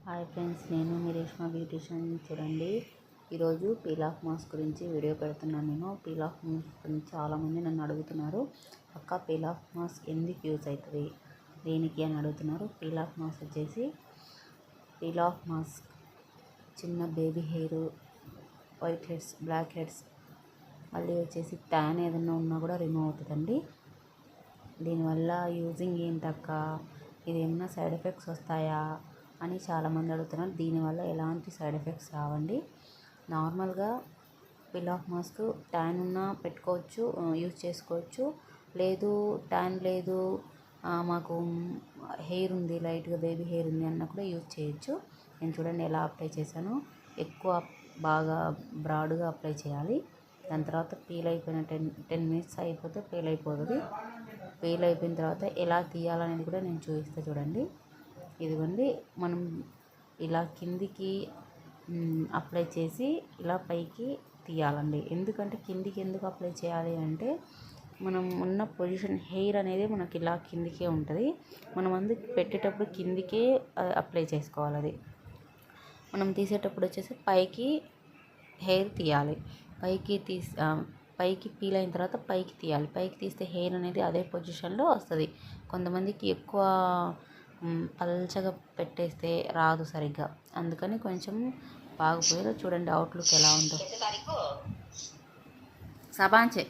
Hi friends, నేను మీ Reshma beautician. చూడండి, ఈరోజు పీల్ ఆఫ్ మాస్క్ గురించి వీడియో పెడుతున్నాను. నేను పీల్ ఆఫ్ మాస్క్ గురించి చాలామంది నన్ను అడుగుతున్నారు, అక్క పీల్ ఆఫ్ మాస్క్ ఎందుకు యూజ్ అవుతుంది, దేనికి అని అడుగుతున్నారు. పీల్ ఆఫ్ మాస్క్ వచ్చేసి, పీల్ ఆఫ్ మాస్క్ చిన్న baby hair, whiteheads, blackheads, మళ్ళీ వచ్చేసి ట్యాన్ ఏదైనా ఉన్నా కూడా రిమూవ్ అవుతుందండి. దీనివల్ల యూజింగ్ ఏంటక్క, ఇది ఏమన్నా సైడ్ ఎఫెక్ట్స్ వస్తాయా అని చాలామంది అడుగుతున్నారు. దీనివల్ల ఎలాంటి సైడ్ ఎఫెక్ట్స్ రావండి. నార్మల్గా పీల్ ఆఫ్ మాస్క్ ట్యాన్ ఉన్నా పెట్టుకోవచ్చు, యూజ్ చేసుకోవచ్చు. లేదు ట్యాన్ లేదు, మాకు హెయిర్ ఉంది, లైట్గా బేబీ హెయిర్ ఉంది అన్న కూడా యూజ్ చేయొచ్చు. నేను చూడండి ఎలా అప్లై చేశాను. ఎక్కువ బాగా బ్రాడ్గా అప్లై చేయాలి. దాని తర్వాత పీల్ అయిపోయిన 10 మినిట్స్ అయిపోతే పీల్ అయిపోతుంది. పీల్ అయిపోయిన తర్వాత ఎలా తీయాలనేది కూడా నేను చూపిస్తాను. చూడండి, ఇదిగోండి, మనం ఇలా కిందికి అప్లై చేసి ఇలా పైకి తీయాలండి. ఎందుకంటే కిందికి ఎందుకు అప్లై చేయాలి అంటే, మనం ఉన్న పొజిషన్ హెయిర్ అనేది మనకి ఇలా కిందికే ఉంటుంది. మనం పెట్టేటప్పుడు కిందికే అప్లై చేసుకోవాలి. అది మనం తీసేటప్పుడు వచ్చేసి పైకి హెయిర్ తీయాలి. పైకి పీల్ అయిన తర్వాత పైకి తీయాలి. పైకి తీస్తే హెయిర్ అనేది అదే పొజిషన్లో వస్తుంది. కొంతమందికి ఎక్కువ పల్చగా పెట్టేస్తే రాదు సరిగ్గా, అందుకని కొంచెం బాగుపోయేది. చూడండి అవుట్లుక్ ఎలా ఉందో. సబాంచే